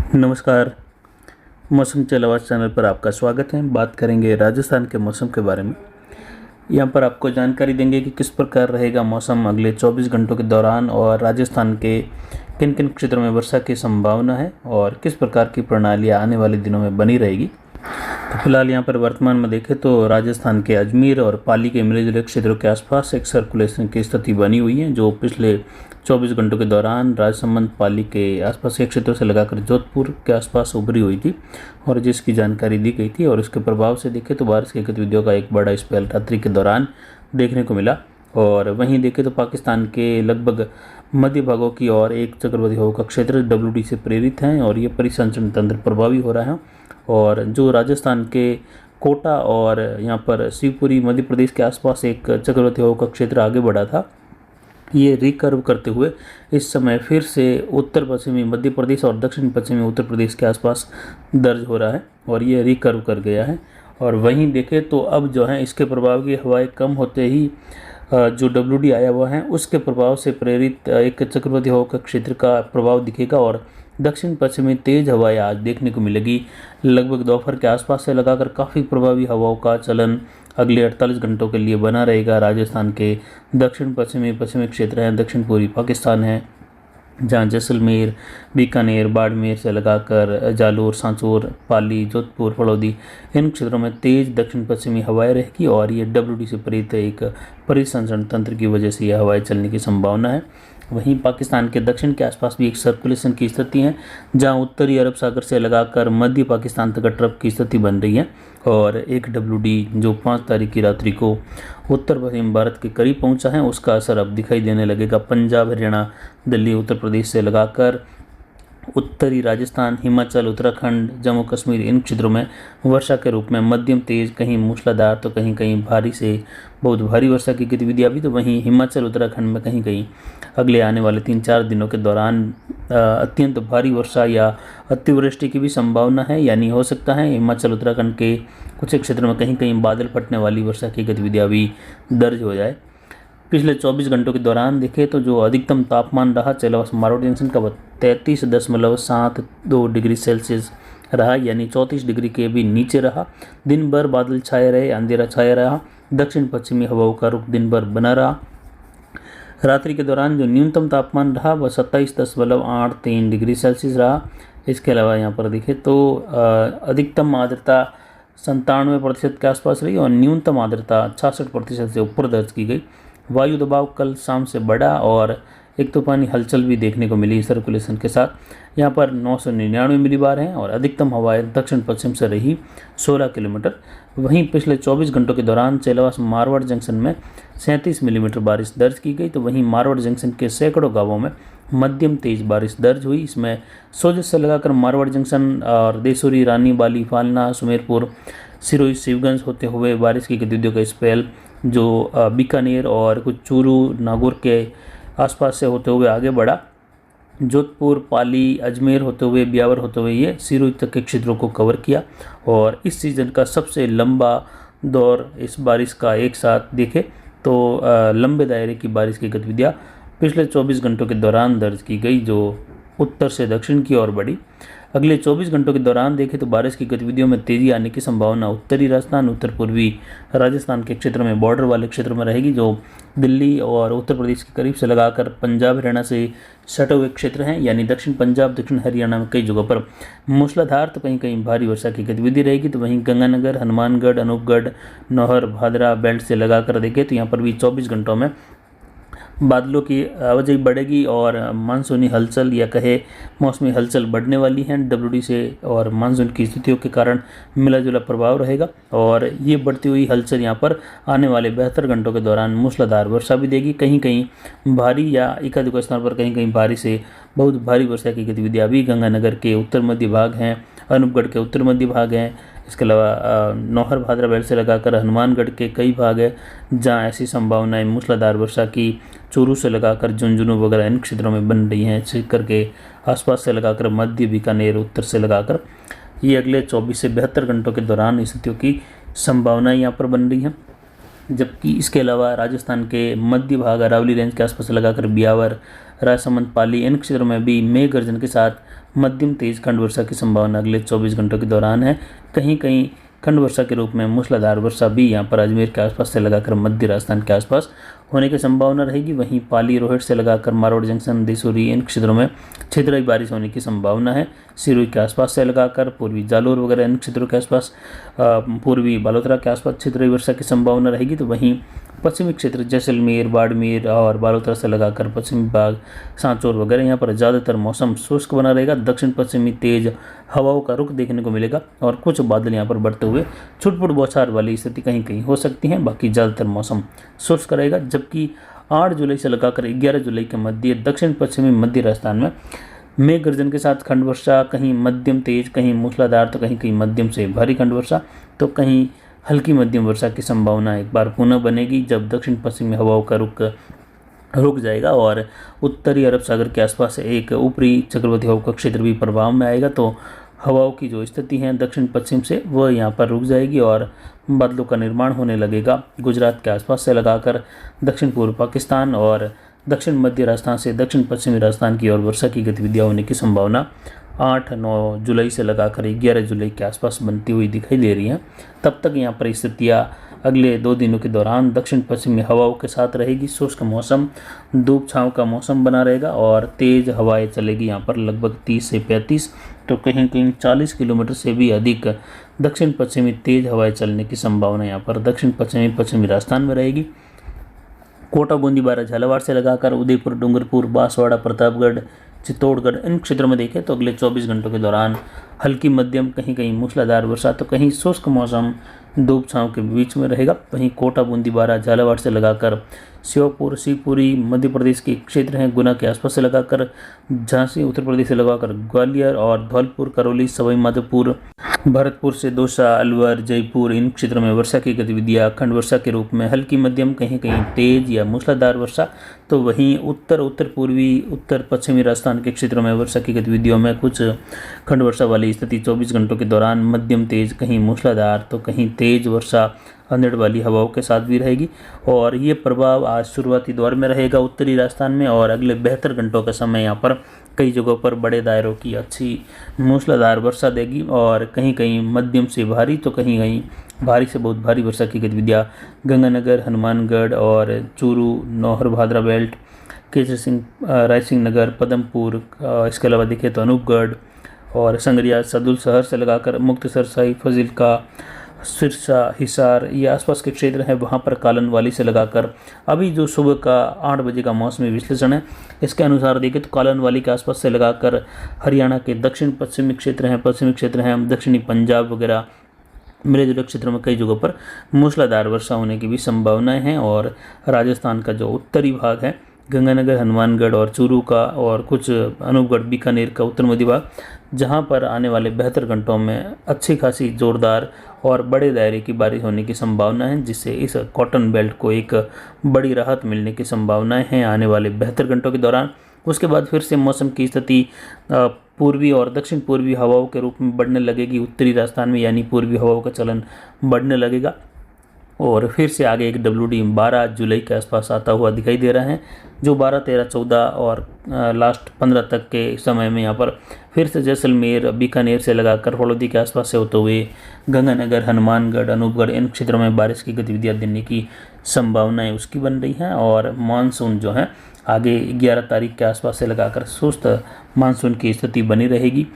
नमस्कार। मौसम के आवाज़ चैनल पर आपका स्वागत है। बात करेंगे राजस्थान के मौसम के बारे में। यहाँ पर आपको जानकारी देंगे कि किस प्रकार रहेगा मौसम अगले 24 घंटों के दौरान और राजस्थान के किन किन क्षेत्रों में वर्षा की संभावना है और किस प्रकार की प्रणालियाँ आने वाले दिनों में बनी रहेगी। तो फिलहाल यहाँ पर वर्तमान में देखें तो राजस्थान के अजमेर और पाली के मिले जुले क्षेत्रों के आसपास एक सर्कुलेशन की स्थिति बनी हुई है, जो पिछले 24 घंटों के दौरान राजसमंद पाली के आसपास के क्षेत्रों से लगाकर जोधपुर के आसपास उभरी हुई थी और जिसकी जानकारी दी गई थी। और इसके प्रभाव से देखें तो बारिश की गतिविधियों का एक बड़ा स्पेल रात्रि के दौरान देखने को मिला। और वहीं देखें तो पाकिस्तान के लगभग मध्य भागों की ओर एक चक्रवाती हवा का क्षेत्र WD से प्रेरित हैं और ये परिसंचरण तंत्र प्रभावी हो रहा है। और जो राजस्थान के कोटा और यहाँ पर शिवपुरी मध्य प्रदेश के आसपास एक चक्रवाती हवा का क्षेत्र आगे बढ़ा था, ये रिकर्व करते हुए इस समय फिर से उत्तर पश्चिमी मध्य प्रदेश और दक्षिण पश्चिमी उत्तर प्रदेश के आसपास दर्ज हो रहा है और ये रिकर्व कर गया है। और वहीं देखें तो अब जो है इसके प्रभाव की हवाएं कम होते ही जो WD आया हुआ है उसके प्रभाव से प्रेरित एक चक्रवाती हवा का क्षेत्र का प्रभाव दिखेगा और दक्षिण पश्चिमी तेज हवाएं आज देखने को मिलेगी। लगभग दोपहर के आसपास से लगाकर काफ़ी प्रभावी हवाओं का चलन अगले 48 घंटों के लिए बना रहेगा। राजस्थान के दक्षिण पश्चिमी क्षेत्र हैं, दक्षिण पूर्वी पाकिस्तान है, जहाँ जैसलमेर, बीकानेर, बाड़मेर से लगाकर जालोर, सांचौर, पाली, जोधपुर, फलौदी, इन क्षेत्रों में तेज दक्षिण पश्चिमी हवाएं रहेगी और ये WD से प्रेरित एक परिसंचरण तंत्र की वजह से यह हवाएं चलने की संभावना है। वहीं पाकिस्तान के दक्षिण के आसपास भी एक सर्कुलेशन की स्थिति है, जहां उत्तरी अरब सागर से लगाकर मध्य पाकिस्तान तक ट्रफ की स्थिति बन रही है और एक WD जो 5 तारीख की रात्रि को उत्तर पश्चिम भारत के करीब पहुंचा है, उसका असर अब दिखाई देने लगेगा। पंजाब, हरियाणा, दिल्ली, उत्तर प्रदेश से लगाकर उत्तरी राजस्थान, हिमाचल, उत्तराखंड, जम्मू कश्मीर, इन क्षेत्रों में वर्षा के रूप में मध्यम तेज, कहीं मूसलाधार तो कहीं कहीं भारी से बहुत भारी वर्षा की गतिविधियाँ भी। तो वहीं हिमाचल, उत्तराखंड में कहीं कहीं अगले आने वाले 3-4 दिनों के दौरान अत्यंत भारी वर्षा या अतिवृष्टि की भी संभावना है, यानी हो सकता है हिमाचल उत्तराखंड के कुछ क्षेत्रों में कहीं कहीं बादल फटने वाली वर्षा की गतिविधियाँ भी दर्ज हो जाए। पिछले 24 घंटों के दौरान देखें तो जो अधिकतम तापमान रहा चेलावास मारवाड़ जंक्शन का 33.72 डिग्री सेल्सियस रहा, यानी 34 डिग्री के भी नीचे रहा। दिन भर बादल छाए रहे, अंधेरा छाया रहा, दक्षिण पश्चिमी हवाओं का रुख दिन भर बना रहा। रात्रि के दौरान जो न्यूनतम तापमान रहा वह 27.83 डिग्री सेल्सियस रहा। इसके अलावा यहाँ पर देखें तो अधिकतम आर्द्रता 97% के आसपास रही और न्यूनतम आर्द्रता 66% से ऊपर दर्ज की गई। वायु दबाव कल शाम से बढ़ा और एक तूफानी हलचल भी देखने को मिली सर्कुलेशन के साथ। यहाँ पर 999 मिलीबार हैं और अधिकतम हवाएं दक्षिण पश्चिम से रही 16 किलोमीटर। वहीं पिछले 24 घंटों के दौरान चेलावास मारवाड़ जंक्शन में 37 मिलीमीटर बारिश दर्ज की गई। तो वहीं मारवाड़ जंक्शन के सैकड़ों गांवों में मध्यम तेज बारिश दर्ज हुई। इसमें सोजत से लगाकर मारवाड़ जंक्शन और देसुरी, रानी बाली, फालना, सुमेरपुर, सिरोही, शिवगंज होते हुए बारिश की गतिविधियों का स्पेल जो बीकानेर और कुछ चूरू, नागौर के आसपास से होते हुए आगे बढ़ा। जोधपुर, पाली, अजमेर होते हुए, ब्यावर होते हुए ये सिरोही तक के क्षेत्रों को कवर किया और इस सीज़न का सबसे लंबा दौर इस बारिश का एक साथ देखें तो लंबे दायरे की बारिश की गतिविधियाँ पिछले 24 घंटों के दौरान दर्ज की गई, जो उत्तर से दक्षिण की ओर बढ़ी। अगले 24 घंटों के दौरान देखें तो बारिश की गतिविधियों में तेजी आने की संभावना उत्तरी राजस्थान, उत्तर पूर्वी राजस्थान के क्षेत्र में, बॉर्डर वाले क्षेत्रों में रहेगी, जो दिल्ली और उत्तर प्रदेश के करीब से लगाकर पंजाब, हरियाणा से सटे हुए क्षेत्र हैं, यानी दक्षिण पंजाब, दक्षिण हरियाणा में कई जगहों पर मूसलाधार तो कहीं कहीं भारी वर्षा की गतिविधि रहेगी। तो वहीं गंगानगर, हनुमानगढ़, अनूपगढ़, नौहर, भादरा बेल्ट से लगाकर देखें तो यहाँ पर भी 24 घंटों में बादलों की आवाजाही बढ़ेगी और मानसूनी हलचल या कहे मौसमी हलचल बढ़ने वाली है। WD से और मानसून की स्थितियों के कारण मिला जुला प्रभाव रहेगा और ये बढ़ती हुई हलचल यहाँ पर आने वाले 72 घंटों के दौरान मूसलाधार वर्षा भी देगी। कहीं कहीं भारी या एकाधिक स्थान पर कहीं कहीं भारी से बहुत भारी वर्षा की गतिविधियाँ भी गंगानगर के उत्तर मध्य भाग हैं, अनूपगढ़ के उत्तर मध्य भाग हैं। इसके अलावा नौहर, भादरा बेल्ट से लगाकर हनुमानगढ़ के कई भाग है जहाँ ऐसी संभावनाएं मूसलाधार वर्षा की चूरू से लगाकर झुंझुनू वगैरह इन क्षेत्रों में बन रही हैं। सीकर के आसपास से लगाकर मध्य, बीकानेर, उत्तर से लगाकर ये अगले 24 से 72 घंटों के दौरान स्थितियों की संभावनाएं यहाँ पर बन रही हैं। जबकि इसके अलावा राजस्थान के मध्य भाग अरावली रेंज के आसपास लगाकर ब्यावर, राजसमंद, पाली इन क्षेत्रों में भी मेघ गर्जन के साथ मध्यम तेज खंड वर्षा की संभावना अगले 24 घंटों के दौरान है। कहीं कहीं खंड वर्षा के रूप में मूसलाधार वर्षा भी यहाँ पर अजमेर के आसपास से लगाकर मध्य राजस्थान के आसपास होने की संभावना रहेगी। वहीं पाली, रोहित से लगाकर मारोड़ जंक्शन, देसूरी इन क्षेत्रों में छितराई बारिश होने की संभावना है। सिरोही के आसपास से लगाकर पूर्वी जालोर वगैरह इन क्षेत्रों के आसपास, पूर्वी बालोतरा के आसपास छितराई वर्षा की संभावना रहेगी। तो वहीं पश्चिमी क्षेत्र जैसलमेर, बाड़मेर और बालोतरा से लगाकर पश्चिमी भाग, सांचौर वगैरह यहाँ पर ज़्यादातर मौसम शुष्क बना रहेगा। दक्षिण पश्चिमी तेज हवाओं का रुख देखने को मिलेगा और कुछ बादल यहाँ पर बढ़ते हुए छुटपुट बौछार वाली स्थिति कहीं कहीं हो सकती है। बाकी ज़्यादातर मौसम शुष्क रहेगा। जबकि 8 जुलाई से लगाकर 11 जुलाई के मध्य दक्षिण पश्चिमी मध्य राजस्थान में मेघ गर्जन के साथ खंड वर्षा, कहीं मध्यम तेज, कहीं मूसलाधार, तो कहीं कहीं मध्यम से भारी खंड वर्षा, तो कहीं हल्की मध्यम वर्षा की संभावना एक बार पुनः बनेगी जब दक्षिण पश्चिमी हवाओं का रुक जाएगा और उत्तरी अरब सागर के आसपास एक ऊपरी चक्रवाती हवा का क्षेत्र भी प्रभाव में आएगा। तो हवाओं की जो स्थिति है दक्षिण पश्चिम से वह यहाँ पर रुक जाएगी और बादलों का निर्माण होने लगेगा। गुजरात के आसपास से लगाकर दक्षिण पूर्व पाकिस्तान और दक्षिण मध्य राजस्थान से दक्षिण पश्चिमी राजस्थान की ओर वर्षा की गतिविधियाँ होने की संभावना 8-9 जुलाई से लगाकर 11 जुलाई के आसपास बनती हुई दिखाई दे रही हैं। तब तक यहाँ पर स्थितियाँ अगले 2 दिनों के दौरान दक्षिण पश्चिमी हवाओं के साथ रहेगी। शुष्क मौसम, धूप छाँव का मौसम बना रहेगा और तेज़ हवाएं चलेगी यहाँ पर लगभग 30 से 35, तो कहीं कहीं 40 किलोमीटर से भी अधिक दक्षिण पश्चिमी तेज़ हवाएं चलने की संभावना यहाँ पर दक्षिण पश्चिमी राजस्थान में रहेगी। कोटा, बूंदी, बारा, झालावाड़ से लगाकर उदयपुर, डूंगरपुर, बांसवाड़ा, प्रतापगढ़, चित्तौड़गढ़ इन क्षेत्रों में देखें तो अगले 24 घंटों के दौरान हल्की मध्यम, कहीं कहीं मूसलाधार वर्षा, तो कहीं शुष्क मौसम धूप छाँव के बीच में रहेगा। वहीं कोटा, बूंदी, बारा, झालावाड़ से लगाकर श्योपुर, शिवपुरी मध्य प्रदेश के क्षेत्र हैं, गुना के आसपास से लगाकर झांसी उत्तर प्रदेश से लगाकर ग्वालियर और धौलपुर, करौली, सवाई माधोपुर, भरतपुर से दौसा, अलवर, जयपुर इन क्षेत्रों में वर्षा की गतिविधियाँ खंड वर्षा के रूप में हल्की मध्यम, कहीं कहीं तेज या मूसलाधार वर्षा। तो वहीं उत्तर पूर्वी, उत्तर पश्चिमी राजस्थान के क्षेत्रों में वर्षा की गतिविधियों में कुछ खंड वर्षा वाली स्थिति 24 घंटों के दौरान मध्यम तेज, कहीं मूसलाधार, तो कहीं तेज वर्षा अंधड़ वाली हवाओं के साथ भी रहेगी। और ये प्रभाव आज शुरुआती दौर में रहेगा उत्तरी राजस्थान में और अगले 72 घंटों का समय यहाँ पर कई जगहों पर बड़े दायरों की अच्छी मूसलाधार वर्षा देगी और कहीं कहीं मध्यम से भारी, तो कहीं कहीं भारी से बहुत भारी वर्षा की गतिविधियाँ गंगानगर, हनुमानगढ़ और चूरू, नौहर, भादरा बेल्ट, केसर सिंह, रायसिंह नगर, पदमपुर, इसके अलावा देखें तो अनूपगढ़ और संगरिया, सदुल शहर से लगाकर मुक्तसर, शाही फजीलका, सिरसा, हिसार ये आसपास के क्षेत्र हैं, वहाँ पर कालनवाली से लगाकर अभी जो सुबह का 8 बजे का मौसमी विश्लेषण है इसके अनुसार देखें तो कालनवाली के आसपास से लगाकर हरियाणा के दक्षिण पश्चिमी क्षेत्र हैं, दक्षिणी पंजाब वगैरह मेरे जुड़े क्षेत्रों में कई जगहों पर मूसलाधार वर्षा होने की भी संभावनाएं हैं। और राजस्थान का जो उत्तरी भाग है, गंगानगर, हनुमानगढ़ और चूरू का और कुछ अनूपगढ़, बीकानेर का उत्तर मध्य भाग, जहां पर आने वाले 72 घंटों में अच्छी खासी जोरदार और बड़े दायरे की बारिश होने की संभावना है, जिससे इस कॉटन बेल्ट को एक बड़ी राहत मिलने की संभावनाएं हैं आने वाले 72 घंटों के दौरान। उसके बाद फिर से मौसम की स्थिति पूर्वी और दक्षिण पूर्वी हवाओं के रूप में बढ़ने लगेगी उत्तरी राजस्थान में, यानी पूर्वी हवाओं का चलन बढ़ने लगेगा और फिर से आगे एक WD 12 जुलाई के आसपास आता हुआ दिखाई दे रहा है, जो 12, 13, 14 और लास्ट 15 तक के समय में यहाँ पर फिर से जैसलमेर, बीकानेर से लगाकर फलोदी के आसपास से होते हुए गंगानगर, हनुमानगढ़, अनूपगढ़ इन क्षेत्रों में बारिश की गतिविधियाँ देने की संभावनाएं उसकी बन रही हैं। और मानसून जो है आगे 11 तारीख के आसपास से लगाकर सुस्त मानसून की स्थिति बनी रहेगी।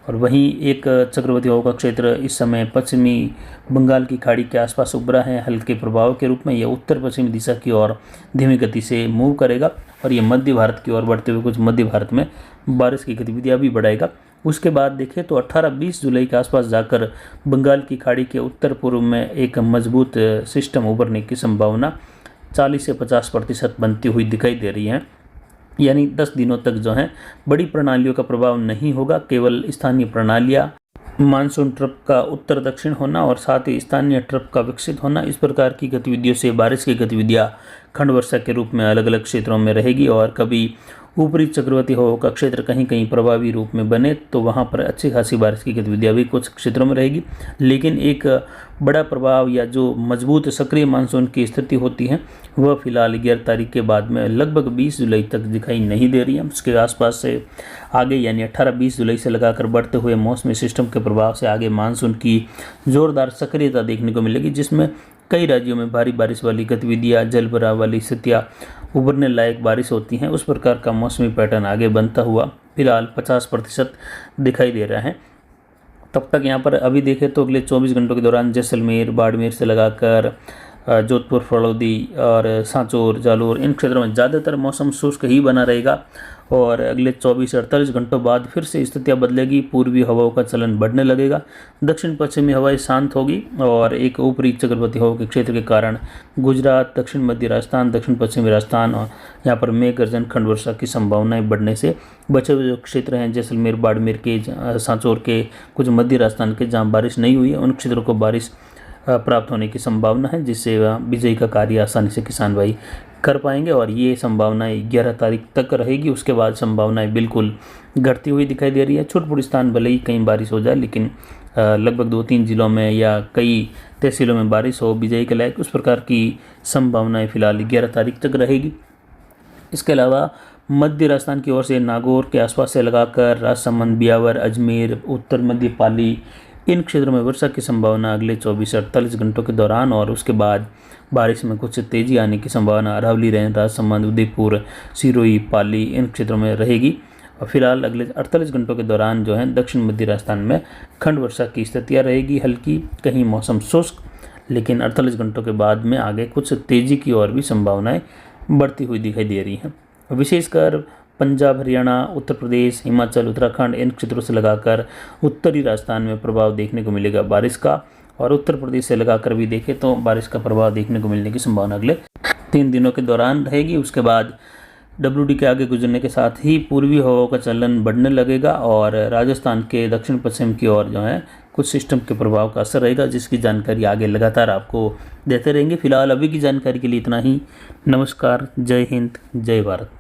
और वहीं एक चक्रवाती हवा का क्षेत्र इस समय पश्चिमी बंगाल की खाड़ी के आसपास उभरा है हल्के प्रभाव के रूप में। यह उत्तर पश्चिमी दिशा की ओर धीमी गति से मूव करेगा और ये मध्य भारत की ओर बढ़ते हुए कुछ मध्य भारत में बारिश की गतिविधियाँ भी बढ़ाएगा। उसके बाद देखें तो 18-20 जुलाई के आसपास जाकर बंगाल की खाड़ी के उत्तर पूर्व में एक मजबूत सिस्टम उभरने की संभावना 40 से 50% बनती हुई दिखाई दे रही है। यानी 10 दिनों तक जो है बड़ी प्रणालियों का प्रभाव नहीं होगा, केवल स्थानीय प्रणालियाँ, मानसून ट्रफ का उत्तर दक्षिण होना और साथ ही स्थानीय ट्रफ का विकसित होना, इस प्रकार की गतिविधियों से बारिश की गतिविधियाँ खंड वर्षा के रूप में अलग अलग क्षेत्रों में रहेगी और कभी ऊपरी चक्रवाती हवाओं का क्षेत्र कहीं कहीं प्रभावी रूप में बने तो वहाँ पर अच्छी खासी बारिश की गतिविधियाँ भी कुछ क्षेत्रों में रहेगी। लेकिन एक बड़ा प्रभाव या जो मजबूत सक्रिय मानसून की स्थिति होती है वह फिलहाल 11 तारीख के बाद में लगभग 20 जुलाई तक दिखाई नहीं दे रही है। उसके आसपास से आगे यानी 18-20 जुलाई से लगाकर बढ़ते हुए मौसमी सिस्टम के प्रभाव से आगे मानसून की जोरदार सक्रियता देखने को मिलेगी, जिसमें कई राज्यों में भारी बारिश वाली गतिविधियाँ, जलभराव वाली स्थितियाँ, उभरने लायक बारिश होती हैं। उस प्रकार का मौसमी पैटर्न आगे बनता हुआ फिलहाल 50% दिखाई दे रहा है। तब तक यहाँ पर अभी देखें तो अगले 24 घंटों के दौरान जैसलमेर, बाड़मेर से लगाकर जोधपुर, फलौदी और सांचौर, जालोर इन क्षेत्रों में ज़्यादातर मौसम शुष्क ही बना रहेगा और अगले 24 से 48 घंटों बाद फिर से स्थितियाँ बदलेगी। पूर्वी हवाओं का चलन बढ़ने लगेगा, दक्षिण पश्चिमी हवाएं शांत होगी और एक ऊपरी चक्रवाती हवा के क्षेत्र के कारण गुजरात, दक्षिण मध्य राजस्थान, दक्षिण पश्चिमी राजस्थान और यहाँ पर मेघ गर्जन, खंड वर्षा की संभावनाएं बढ़ने से बचे हुए जो क्षेत्र हैं जैसलमेर, बाड़मेर के, सांचौर के, कुछ मध्य राजस्थान के जहाँ बारिश नहीं हुई है उन क्षेत्रों को बारिश प्राप्त होने की संभावना है, जिससे बिजाई का कार्य आसानी से किसान भाई कर पाएंगे और ये संभावनाएं 11 तारीख तक रहेगी। उसके बाद संभावनाएं बिल्कुल घटती हुई दिखाई दे रही है। छुटपुट स्थान भले ही कहीं बारिश हो जाए, लेकिन लगभग 2-3 जिलों में या कई तहसीलों में बारिश हो बिजाई के लायक, उस प्रकार की संभावनाएं फिलहाल 11 तारीख तक रहेगी। इसके अलावा मध्य राजस्थान की ओर से नागौर के आसपास से लगाकर राजसमंद, ब्यावर, अजमेर, उत्तर मध्य पाली इन क्षेत्रों में वर्षा की संभावना अगले 24 से 48 घंटों के दौरान और उसके बाद बारिश में कुछ तेजी आने की संभावना अरावली रेंज, राजसमंद, उदयपुर, सिरोही, पाली इन क्षेत्रों में रहेगी। और फिलहाल अगले 48 घंटों के दौरान जो है दक्षिण मध्य राजस्थान में खंड वर्षा की स्थितियाँ रहेगी, हल्की, कहीं मौसम शुष्क, लेकिन 48 घंटों के बाद में आगे कुछ तेजी की और भी संभावनाएं बढ़ती हुई दिखाई दे रही हैं। विशेषकर पंजाब, हरियाणा, उत्तर प्रदेश, हिमाचल, उत्तराखंड इन क्षेत्रों से लगाकर उत्तरी राजस्थान में प्रभाव देखने को मिलेगा बारिश का, और उत्तर प्रदेश से लगाकर भी देखें तो बारिश का प्रभाव देखने को मिलने की संभावना अगले 3 दिनों के दौरान रहेगी। उसके बाद WD के आगे गुजरने के साथ ही पूर्वी हवाओं का चलन बढ़ने लगेगा और राजस्थान के दक्षिण पश्चिम की ओर जो है कुछ सिस्टम के प्रभाव का असर रहेगा, जिसकी जानकारी आगे लगातार आपको देते रहेंगे। फिलहाल अभी की जानकारी के लिए इतना ही। नमस्कार, जय हिंद, जय भारत।